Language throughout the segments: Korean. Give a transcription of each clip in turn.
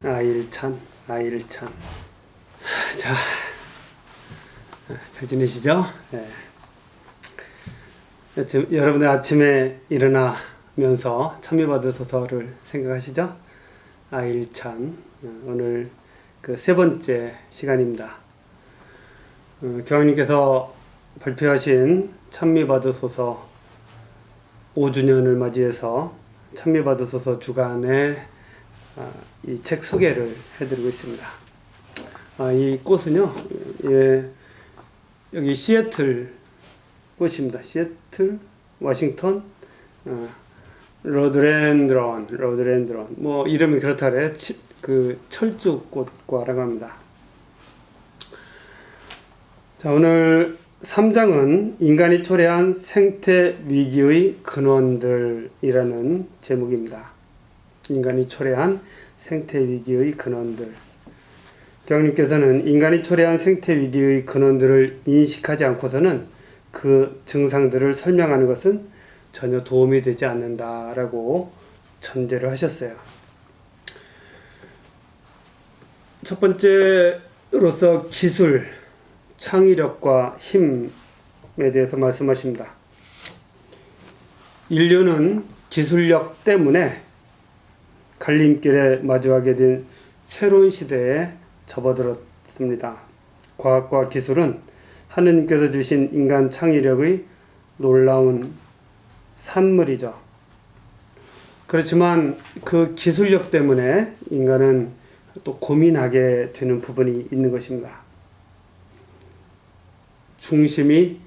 아일찬. 자, 잘 지내시죠? 네. 여러분들 아침에 일어나면서 참여받으소서를 생각하시죠? 아일찬. 오늘 그 세 번째 시간입니다. 교황님께서 발표하신 찬미받으소서 5주년을 맞이해서 찬미받으소서 주간에 이 책 소개를 해드리고 있습니다. 이 꽃은요, 여기 시애틀 꽃입니다. 시애틀, 워싱턴, 로드렌드론, 뭐 이름이 그렇다 그래. 그 철쭉꽃과라고 합니다. 자, 오늘 3장은 인간이 초래한 생태 위기의 근원들이라는 제목입니다. 인간이 초래한 생태 위기의 근원들. 교황님께서는 인간이 초래한 생태 위기의 근원들을 인식하지 않고서는 그 증상들을 설명하는 것은 전혀 도움이 되지 않는다라고 전제를 하셨어요. 첫 번째로서 기술, 창의력과 힘에 대해서 말씀하십니다. 인류는 기술력 때문에 갈림길에 마주하게 된 새로운 시대에 접어들었습니다. 과학과 기술은 하느님께서 주신 인간 창의력의 놀라운 산물이죠. 그렇지만 그 기술력 때문에 인간은 또 고민하게 되는 부분이 있는 것입니다. 중심이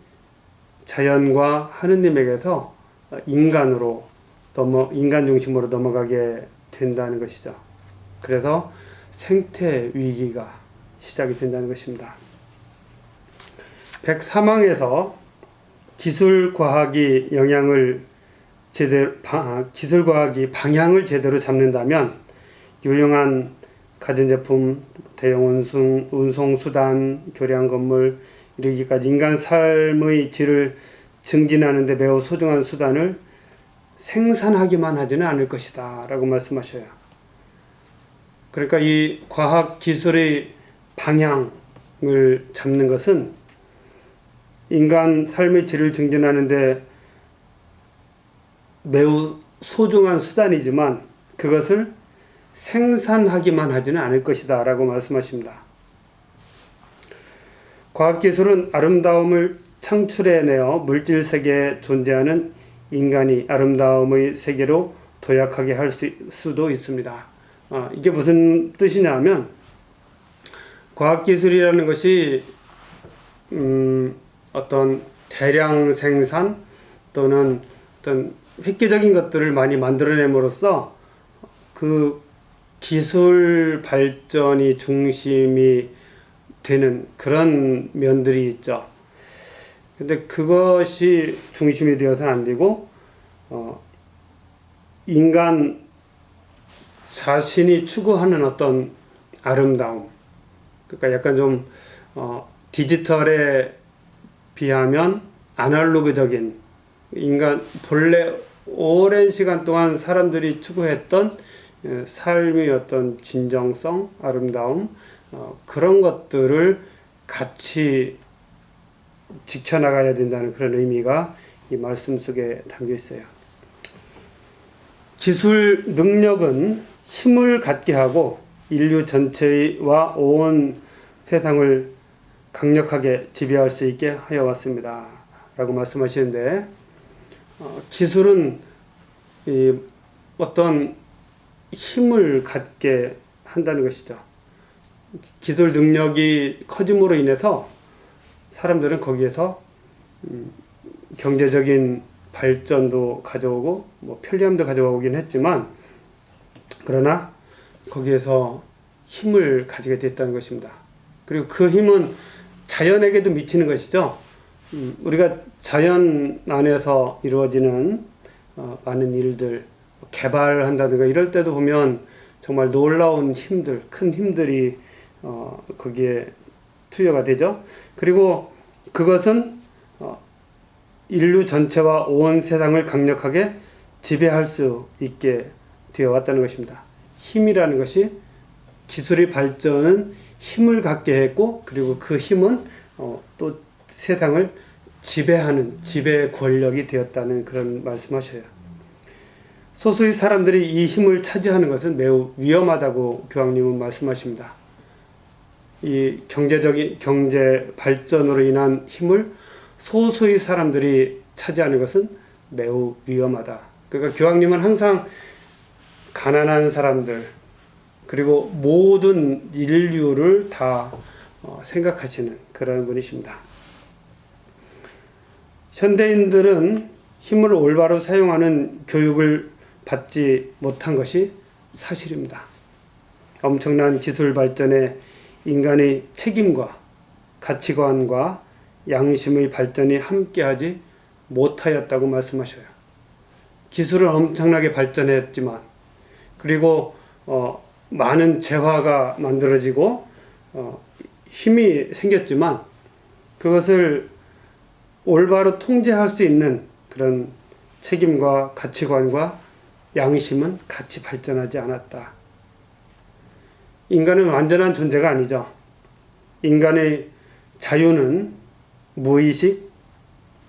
자연과 하느님에게서 인간 중심으로 넘어가게 된다는 것이죠. 그래서 생태 위기가 시작이 된다는 것입니다. 103항에서 기술과학이 방향을 제대로 잡는다면 유용한 가전제품, 대형 운송수단, 교량 건물 이르기까지 인간 삶의 질을 증진하는 데 매우 소중한 수단을 생산하기만 하지는 않을 것이다 라고 말씀하셔요. 그러니까 이 과학기술의 방향을 잡는 것은 인간 삶의 질을 증진하는 데 매우 소중한 수단이지만 그것을 생산하기만 하지는 않을 것이다 라고 말씀하십니다. 과학기술은 아름다움을 창출해내어 물질 세계에 존재하는 인간이 아름다움의 세계로 도약하게 할 수도 있습니다. 이게 무슨 뜻이냐면 과학기술이라는 것이 어떤 대량 생산 또는 어떤 획기적인 것들을 많이 만들어냄으로써 그 기술 발전이 중심이 되는 그런 면들이 있죠. 근데 그것이 중심이 되어서는 안 되고 인간 자신이 추구하는 어떤 아름다움, 그러니까 약간 좀 디지털에 비하면 아날로그적인 인간 본래 오랜 시간 동안 사람들이 추구했던 삶의 어떤 진정성, 아름다움, 그런 것들을 같이 지켜나가야 된다는 그런 의미가 이 말씀 속에 담겨 있어요. 기술 능력은 힘을 갖게 하고 인류 전체와 온 세상을 강력하게 지배할 수 있게 하여 왔습니다 라고 말씀하시는데, 기술은 어떤 힘을 갖게 한다는 것이죠. 기술 능력이 커짐으로 인해서 사람들은 거기에서 경제적인 발전도 가져오고 뭐 편리함도 가져오긴 했지만, 그러나 거기에서 힘을 가지게 됐다는 것입니다. 그리고 그 힘은 자연에게도 미치는 것이죠. 우리가 자연 안에서 이루어지는 많은 일들, 개발한다든가 이럴 때도 보면 정말 놀라운 힘들, 큰 힘들이 거기에 투여가 되죠. 그리고 그것은 인류 전체와 온 세상을 강력하게 지배할 수 있게 되어 왔다는 것입니다. 힘이라는 것이 기술의 발전은 힘을 갖게 했고, 그리고 그 힘은 또 세상을 지배하는 지배 권력이 되었다는 그런 말씀하셔요. 소수의 사람들이 이 힘을 차지하는 것은 매우 위험하다고 교황님은 말씀하십니다. 이 경제 발전으로 인한 힘을 소수의 사람들이 차지하는 것은 매우 위험하다. 그러니까 교황님은 항상 가난한 사람들, 그리고 모든 인류를 다 생각하시는 그런 분이십니다. 현대인들은 힘을 올바로 사용하는 교육을 받지 못한 것이 사실입니다. 엄청난 기술 발전에 인간의 책임과 가치관과 양심의 발전이 함께하지 못하였다고 말씀하셔요. 기술은 엄청나게 발전했지만, 그리고 많은 재화가 만들어지고 힘이 생겼지만, 그것을 올바로 통제할 수 있는 그런 책임과 가치관과 양심은 같이 발전하지 않았다. 인간은 완전한 존재가 아니죠. 인간의 자유는 무의식,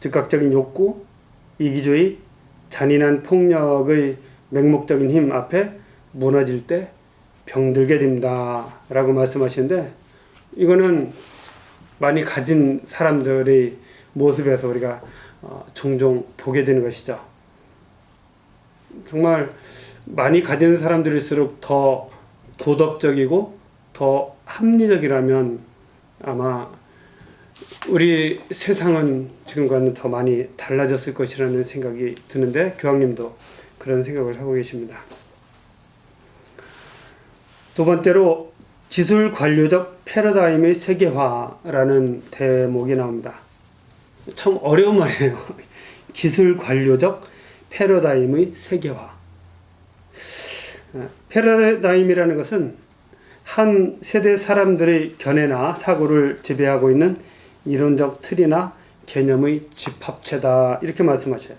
즉각적인 욕구, 이기주의, 잔인한 폭력의 맹목적인 힘 앞에 무너질 때 병들게 됩니다 라고 말씀하시는데, 이거는 많이 가진 사람들의 모습에서 우리가 종종 보게 되는 것이죠. 정말 많이 가진 사람들일수록 더 도덕적이고 더 합리적이라면 아마 우리 세상은 지금과는 더 많이 달라졌을 것이라는 생각이 드는데, 교황님도 그런 생각을 하고 계십니다. 두 번째로 기술 관료적 패러다임의 세계화라는 대목이 나옵니다. 참 어려운 말이에요. 기술 관료적 패러다임의 세계화. 패러다임이라는 것은 한 세대 사람들의 견해나 사고를 지배하고 있는 이론적 틀이나 개념의 집합체다, 이렇게 말씀하셔요.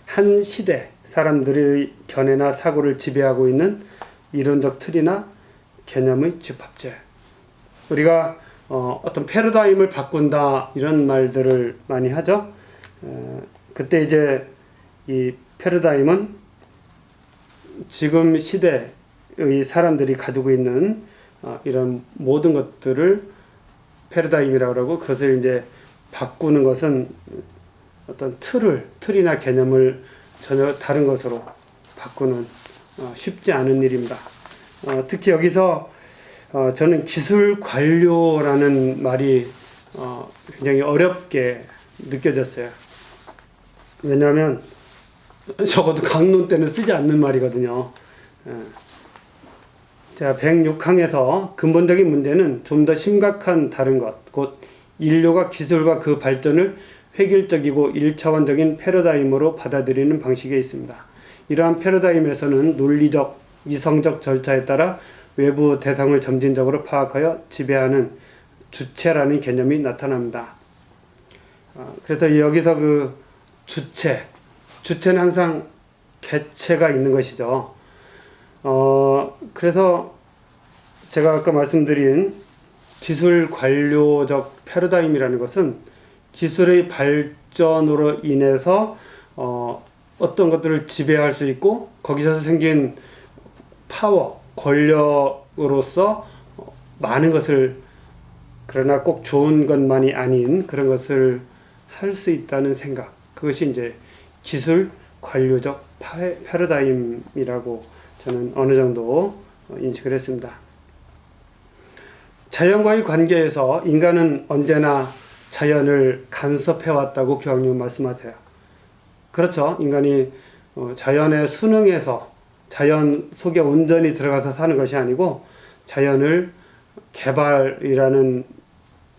한 시대 사람들의 견해나 사고를 지배하고 있는 이론적 틀이나 개념의 집합체. 우리가 어떤 패러다임을 바꾼다, 이런 말들을 많이 하죠. 그때 이제 이 패러다임은 지금 시대의 사람들이 가지고 있는 이런 모든 것들을 패러다임이라고 하고, 그것을 이제 바꾸는 것은 어떤 틀이나 개념을 전혀 다른 것으로 바꾸는 쉽지 않은 일입니다. 특히 여기서 저는 기술 관료라는 말이 굉장히 어렵게 느껴졌어요. 왜냐하면 적어도 강론 때는 쓰지 않는 말이거든요. 자, 106항에서 근본적인 문제는 좀 더 심각한 다른 것, 곧 인류가 기술과 그 발전을 획일적이고 1차원적인 패러다임으로 받아들이는 방식에 있습니다. 이러한 패러다임에서는 논리적, 이성적 절차에 따라 외부 대상을 점진적으로 파악하여 지배하는 주체라는 개념이 나타납니다. 그래서 여기서 그 주체는 항상 개체가 있는 것이죠. 그래서 제가 아까 말씀드린 기술 관료적 패러다임이라는 것은 기술의 발전으로 인해서 어떤 것들을 지배할 수 있고, 거기서 생긴 파워, 권력으로서 많은 것을, 그러나 꼭 좋은 것만이 아닌 그런 것을 할 수 있다는 생각, 그것이 이제 기술 관료적 패러다임이라고 저는 어느 정도 인식을 했습니다. 자연과의 관계에서 인간은 언제나 자연을 간섭해왔다고 교황님은 말씀하세요. 그렇죠. 인간이 자연에 순응해서 자연 속에 온전히 들어가서 사는 것이 아니고, 자연을 개발이라는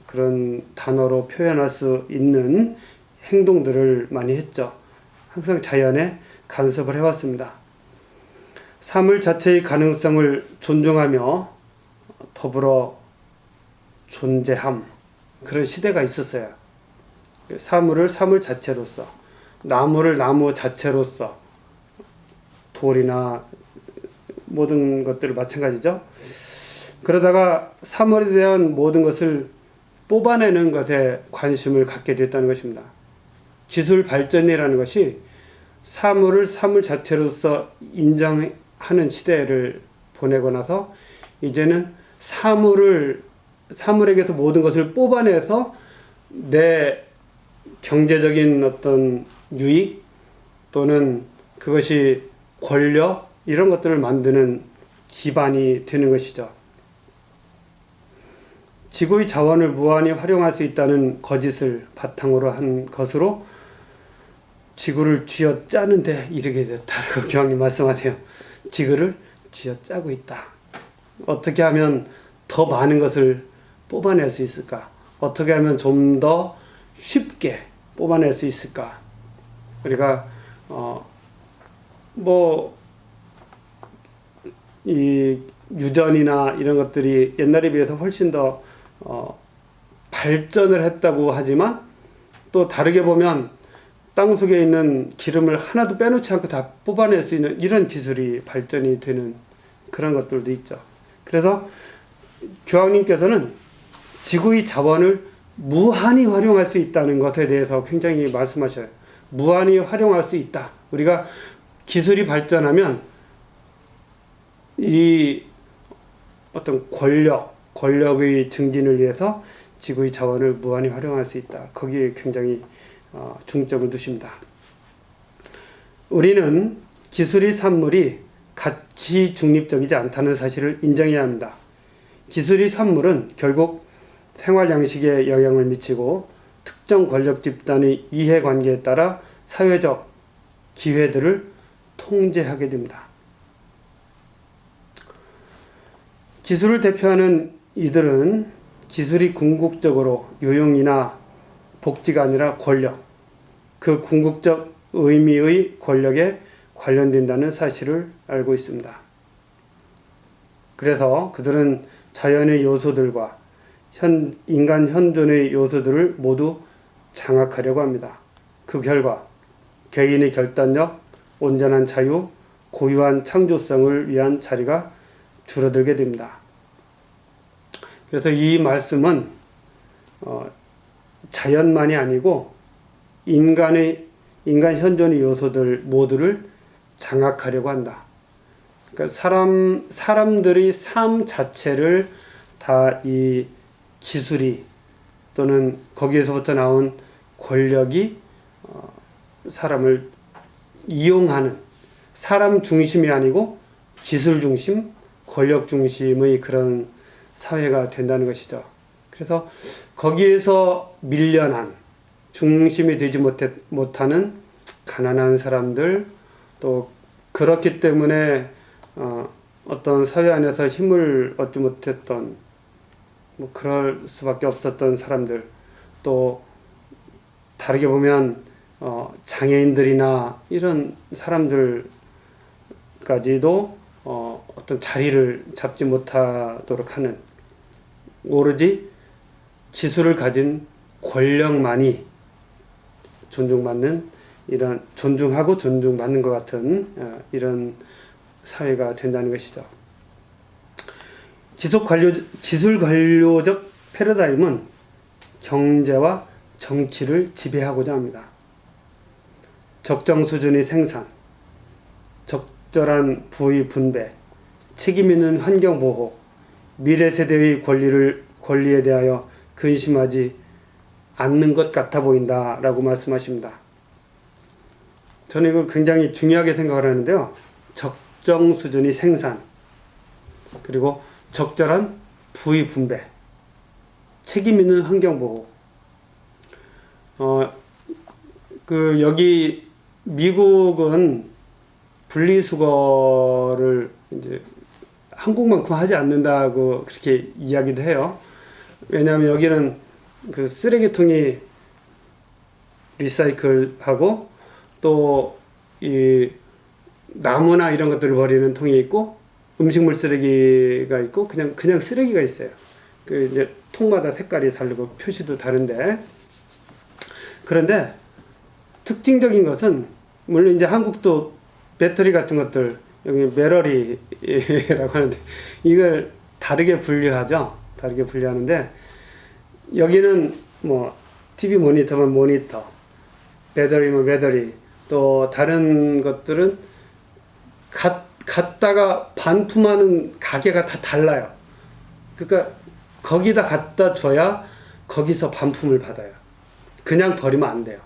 그런 단어로 표현할 수 있는 행동들을 많이 했죠. 항상 자연에 간섭을 해왔습니다. 사물 자체의 가능성을 존중하며 더불어 존재함, 그런 시대가 있었어요. 사물을 사물 자체로서, 나무를 나무 자체로서, 돌이나 모든 것들을 마찬가지죠. 그러다가 사물에 대한 모든 것을 뽑아내는 것에 관심을 갖게 됐다는 것입니다. 기술 발전이라는 것이 사물을 사물 자체로서 인정하는 시대를 보내고 나서 이제는 사물에게서 모든 것을 뽑아내서 내 경제적인 어떤 유익 또는 그것이 권력 이런 것들을 만드는 기반이 되는 것이죠. 지구의 자원을 무한히 활용할 수 있다는 거짓을 바탕으로 한 것으로 지구를 쥐어짜는데 이르게 됐다라고 교황님 말씀하세요. 지구를 쥐어짜고 있다. 어떻게 하면 더 많은 것을 뽑아낼 수 있을까? 어떻게 하면 좀 더 쉽게 뽑아낼 수 있을까? 우리가 이 유전이나 이런 것들이 옛날에 비해서 훨씬 더 발전을 했다고 하지만 또 다르게 보면 땅속에 있는 기름을 하나도 빼놓지 않고 다 뽑아낼 수 있는 이런 기술이 발전이 되는 그런 것들도 있죠. 그래서 교황님께서는 지구의 자원을 무한히 활용할 수 있다는 것에 대해서 굉장히 말씀하셔요. 무한히 활용할 수 있다. 우리가 기술이 발전하면 이 어떤 권력의 증진을 위해서 지구의 자원을 무한히 활용할 수 있다. 거기에 굉장히 중점을 두십니다. 우리는 기술의 산물이 가치 중립적이지 않다는 사실을 인정해야 합니다. 기술의 산물은 결국 생활 양식에 영향을 미치고 특정 권력 집단의 이해관계에 따라 사회적 기회들을 통제하게 됩니다. 기술을 대표하는 이들은 기술이 궁극적으로 유용이나 복지가 아니라 권력, 그 궁극적 의미의 권력에 관련된다는 사실을 알고 있습니다. 그래서 그들은 자연의 요소들과 인간 현존의 요소들을 모두 장악하려고 합니다. 그 결과 개인의 결단력, 온전한 자유, 고유한 창조성을 위한 자리가 줄어들게 됩니다. 그래서 이 말씀은 자연만이 아니고 인간 현존의 요소들 모두를 장악하려고 한다. 그러니까 사람들의 삶 자체를 다 이 기술이 또는 거기에서부터 나온 권력이 사람을 이용하는 사람 중심이 아니고 기술 중심, 권력 중심의 그런 사회가 된다는 것이죠. 그래서 거기에서 밀려난 중심이 되지 못하는 가난한 사람들 또 그렇기 때문에 어떤 사회 안에서 힘을 얻지 못했던 그럴 수밖에 없었던 사람들 또 다르게 보면 장애인들이나 이런 사람들까지도 어떤 자리를 잡지 못하도록 하는 오로지 기술을 가진 권력만이 존중받는 이런 존중하고 존중받는 것 같은 이런 사회가 된다는 것이죠. 기술 관료적 패러다임은 경제와 정치를 지배하고자 합니다. 적정 수준의 생산, 적절한 부의 분배, 책임 있는 환경 보호, 미래 세대의 권리에 대하여 근심하지 않는 것 같아 보인다라고 말씀하십니다. 저는 이걸 굉장히 중요하게 생각을 하는데요. 적정 수준의 생산, 그리고 적절한 부의 분배, 책임 있는 환경 보호. 여기 미국은 분리수거를 이제 한국만큼 하지 않는다고 그렇게 이야기도 해요. 왜냐하면 여기는 그 쓰레기통이 리사이클하고 또 이 나무나 이런 것들을 버리는 통이 있고 음식물 쓰레기가 있고 그냥 쓰레기가 있어요. 그 이제 통마다 색깔이 다르고 표시도 다른데 그런데 특징적인 것은 물론 이제 한국도 배터리 같은 것들 여기 메러리라고 하는데 이걸 다르게 분류하죠. 다르게 분류하는데 여기는 뭐 TV 모니터면 모니터, 배터리면 배터리, 또 다른 것들은 갖다가 반품하는 가게가 다 달라요. 그러니까 거기다 갖다 줘야 거기서 반품을 받아요. 그냥 버리면 안 돼요.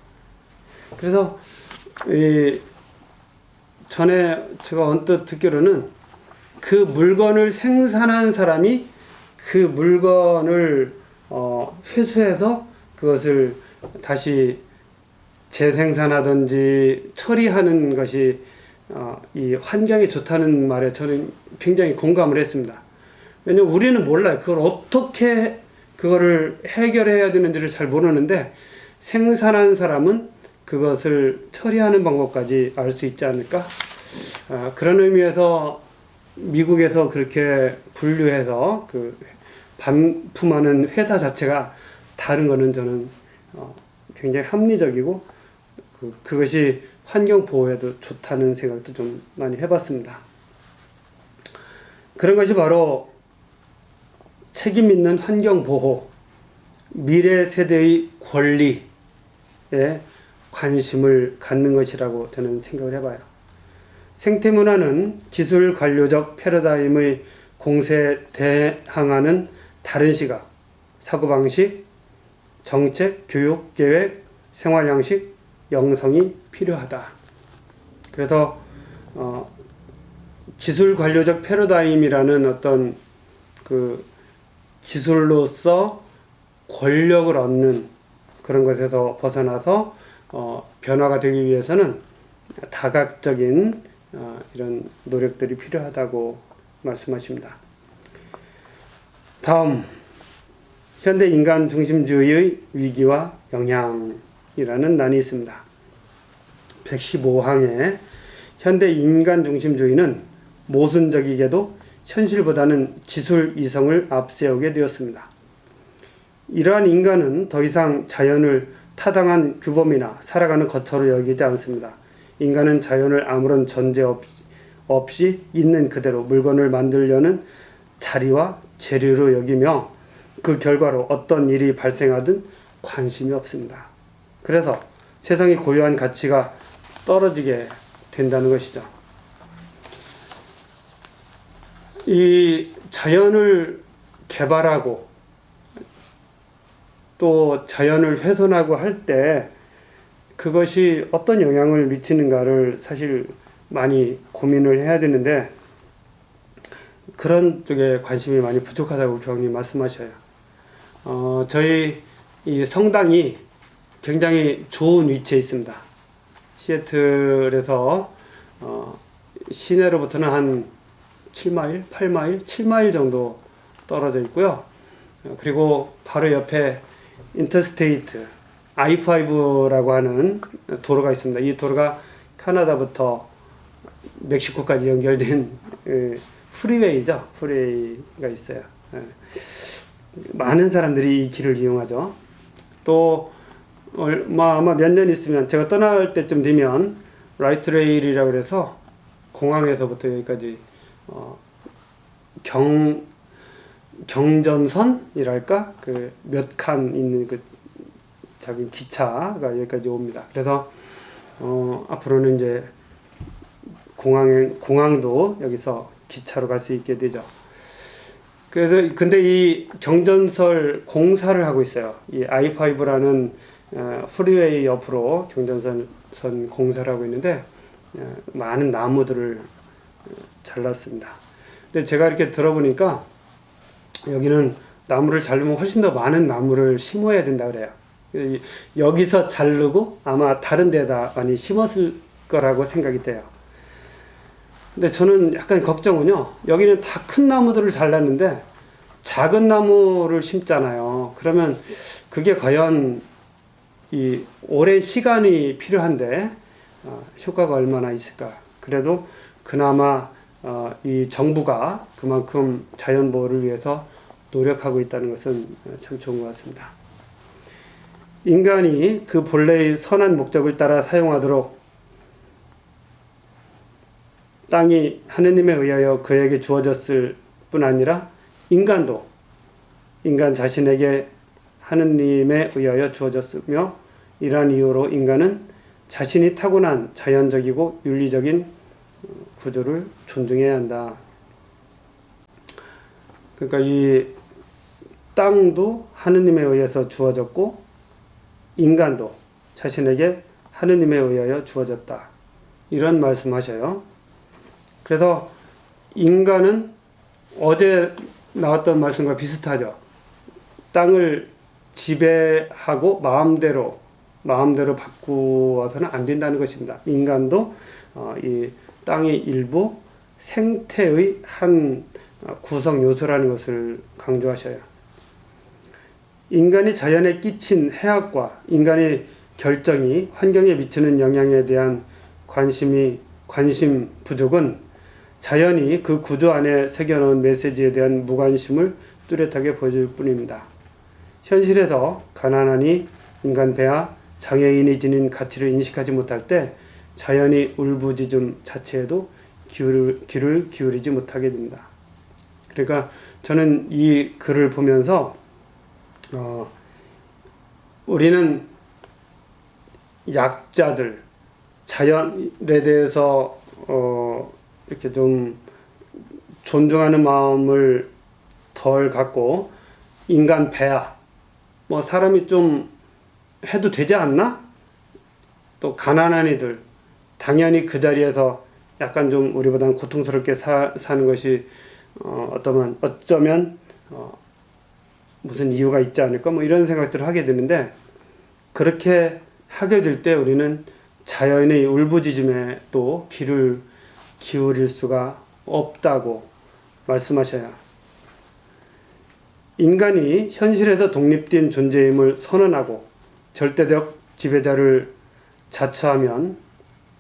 그래서 전에 제가 언뜻 듣기로는 그 물건을 생산한 사람이 그 물건을 회수해서 그것을 다시 재생산하든지 처리하는 것이 이 환경에 좋다는 말에 저는 굉장히 공감을 했습니다. 왜냐면 우리는 몰라요. 그걸 어떻게 그거를 해결해야 되는지를 잘 모르는데 생산한 사람은 그것을 처리하는 방법까지 알 수 있지 않을까? 그런 의미에서 미국에서 그렇게 분류해서 그 반품하는 회사 자체가 다른 거는 저는 굉장히 합리적이고 그것이 환경 보호에도 좋다는 생각도 좀 많이 해봤습니다. 그런 것이 바로 책임 있는 환경 보호, 미래 세대의 권리에 관심을 갖는 것이라고 저는 생각을 해봐요. 생태문화는 기술 관료적 패러다임의 공세에 대항하는 다른 시각, 사고방식, 정책, 교육, 계획, 생활양식, 영성이 필요하다. 그래서 기술 관료적 패러다임이라는 어떤 그 기술로서 권력을 얻는 그런 것에서 벗어나서 변화가 되기 위해서는 다각적인 이런 노력들이 필요하다고 말씀하십니다. 다음, 현대 인간 중심주의의 위기와 영향이라는 난이 있습니다. 115항에 현대 인간 중심주의는 모순적이게도 현실보다는 기술 이성을 앞세우게 되었습니다. 이러한 인간은 더 이상 자연을 타당한 규범이나 살아가는 거처로 여기지 않습니다. 인간은 자연을 아무런 전제 없이 있는 그대로 물건을 만들려는 자리와 재료로 여기며 그 결과로 어떤 일이 발생하든 관심이 없습니다. 그래서 세상의 고유한 가치가 떨어지게 된다는 것이죠. 이 자연을 개발하고 또 자연을 훼손하고 할 때 그것이 어떤 영향을 미치는가를 사실 많이 고민을 해야 되는데 그런 쪽에 관심이 많이 부족하다고 교황님 말씀하셔요. 저희 이 성당이 굉장히 좋은 위치에 있습니다. 시애틀에서 시내로부터는 한 7마일, 8마일, 7마일 정도 떨어져 있고요. 그리고 바로 옆에 인터스테이트 I5라고 하는 도로가 있습니다. 이 도로가 캐나다부터 멕시코까지 연결된 프리웨이죠. 프리웨이가 있어요. 많은 사람들이 이 길을 이용하죠. 또 아마 몇 년 있으면 제가 떠날 때쯤 되면 라이트 레일이라고 해서 공항에서부터 여기까지 경전선이랄까 그 몇 칸 있는 그 작은 기차가 여기까지 옵니다. 그래서 앞으로는 이제 공항도 여기서 기차로 갈 수 있게 되죠. 그래서 근데 이 경전선 공사를 하고 있어요. 이 I5라는 프리웨이 옆으로 경전선 공사를 하고 있는데 많은 나무들을 잘랐습니다. 근데 제가 이렇게 들어보니까 여기는 나무를 자르면 훨씬 더 많은 나무를 심어야 된다 그래요. 여기서 자르고 아마 다른 데다 많이 심었을 거라고 생각이 돼요. 근데 저는 약간 걱정은요. 여기는 다 큰 나무들을 잘랐는데 작은 나무를 심잖아요. 그러면 그게 과연 이 오랜 시간이 필요한데 효과가 얼마나 있을까? 그래도 그나마 이 정부가 그만큼 자연 보호를 위해서 노력하고 있다는 것은 참 좋은 것 같습니다. 인간이 그 본래의 선한 목적을 따라 사용하도록 땅이 하느님에 의하여 그에게 주어졌을 뿐 아니라 인간도 인간 자신에게 하느님에 의하여 주어졌으며 이러한 이유로 인간은 자신이 타고난 자연적이고 윤리적인 구조를 존중해야 한다. 그러니까 이 땅도 하느님에 의해서 주어졌고 인간도 자신에게 하느님에 의하여 주어졌다. 이런 말씀하셔요. 그래서 인간은 어제 나왔던 말씀과 비슷하죠. 땅을 지배하고 마음대로 바꾸어서는 안 된다는 것입니다. 인간도 이 땅의 일부 생태의 한 구성 요소라는 것을 강조하셔요. 인간이 자연에 끼친 해악과 인간의 결정이 환경에 미치는 영향에 대한 관심 부족은 자연이 그 구조 안에 새겨놓은 메시지에 대한 무관심을 뚜렷하게 보여줄 뿐입니다. 현실에서 가난하니 인간 배아 장애인이 지닌 가치를 인식하지 못할 때 자연이 울부짖음 자체에도 귀를 기울이지 못하게 됩니다. 그러니까 저는 이 글을 보면서 우리는 약자들, 자연에 대해서 이렇게 좀 존중하는 마음을 덜 갖고 인간 배아, 뭐 사람이 좀 해도 되지 않나? 또 가난한 이들, 당연히 그 자리에서 약간 좀 우리보다는 고통스럽게 사는 것이 어쩌면 무슨 이유가 있지 않을까? 뭐 이런 생각들을 하게 되는데, 그렇게 하게 될 때 우리는 자연의 울부짖음에 또 귀를 기울일 수가 없다고 말씀하셔요. 인간이 현실에서 독립된 존재임을 선언하고 절대적 지배자를 자처하면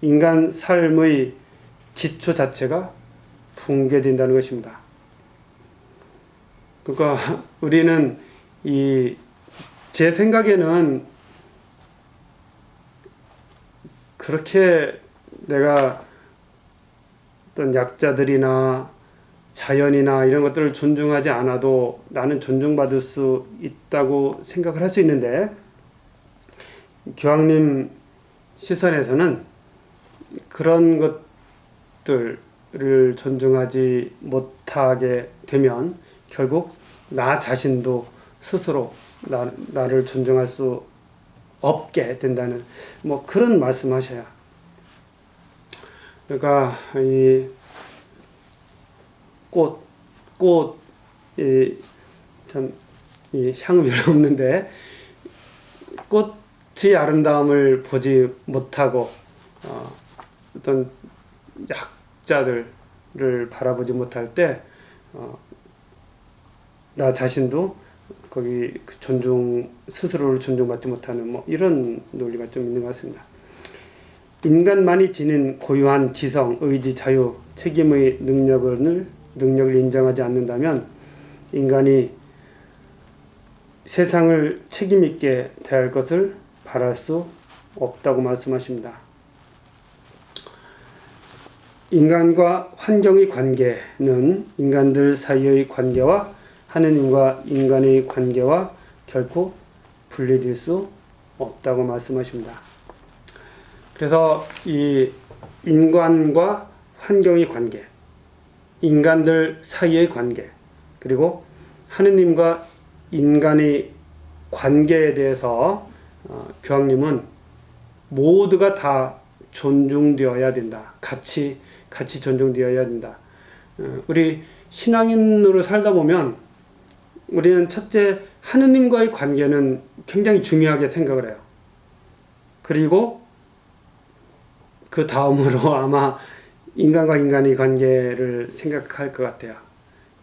인간 삶의 기초 자체가 붕괴된다는 것입니다. 그러니까 우리는 제 생각에는 그렇게 내가 어떤 약자들이나 자연이나 이런 것들을 존중하지 않아도 나는 존중받을 수 있다고 생각을 할 수 있는데, 교황님 시선에서는 그런 것들을 존중하지 못하게 되면 결국 나 자신도 스스로 나를 존중할 수 없게 된다는 뭐 그런 말씀하셔요. 그러니까 이 참 향은 별로 없는데 꽃의 아름다움을 보지 못하고 어떤 약자들을 바라보지 못할 때 나 자신도 거기 스스로를 존중받지 못하는 뭐 이런 논리가 좀 있는 것 같습니다. 인간만이 지닌 고유한 지성, 의지, 자유, 책임의 능력을 인정하지 않는다면 인간이 세상을 책임있게 대할 것을 바랄 수 없다고 말씀하십니다. 인간과 환경의 관계는 인간들 사이의 관계와 하느님과 인간의 관계와 결코 분리될 수 없다고 말씀하십니다. 그래서 이 인간과 환경의 관계, 인간들 사이의 관계, 그리고 하느님과 인간의 관계에 대해서 교황님은 모두가 다 존중되어야 된다. 같이 존중되어야 된다. 우리 신앙인으로 살다 보면 우리는 첫째 하느님과의 관계는 굉장히 중요하게 생각을 해요. 그리고 그 다음으로 아마 인간과 인간의 관계를 생각할 것 같아요.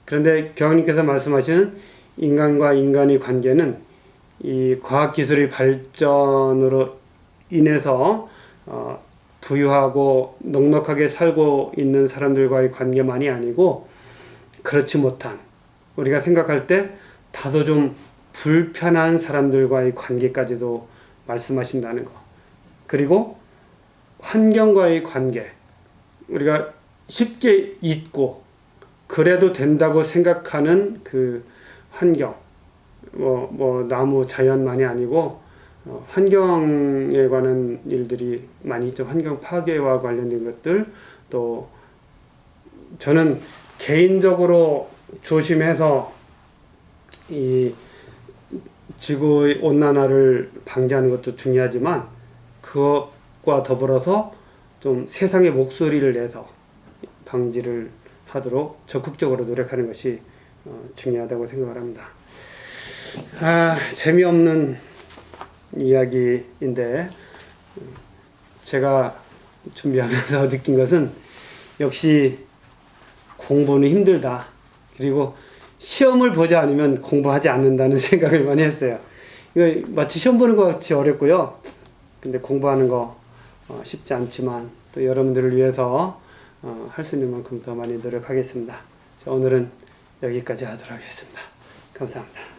그런데 교황님께서 말씀하시는 인간과 인간의 관계는 이 과학기술의 발전으로 인해서 부유하고 넉넉하게 살고 있는 사람들과의 관계만이 아니고, 그렇지 못한 우리가 생각할 때 다소 좀 불편한 사람들과의 관계까지도 말씀하신다는 거. 그리고 환경과의 관계, 우리가 쉽게 잊고 그래도 된다고 생각하는 그 환경, 나무 자연만이 아니고 환경에 관한 일들이 많이 있죠. 환경 파괴와 관련된 것들, 또 저는 개인적으로 조심해서 이 지구의 온난화를 방지하는 것도 중요하지만 그것과 더불어서 좀 세상의 목소리를 내서 방지를 하도록 적극적으로 노력하는 것이 중요하다고 생각을 합니다. 재미없는 이야기인데 제가 준비하면서 느낀 것은 역시 공부는 힘들다. 그리고 시험을 보지 않으면 공부하지 않는다는 생각을 많이 했어요. 이거 마치 시험 보는 것 같이 어렵고요. 근데 공부하는 거 쉽지 않지만 또 여러분들을 위해서 할 수 있는 만큼 더 많이 노력하겠습니다. 자, 오늘은 여기까지 하도록 하겠습니다. 감사합니다.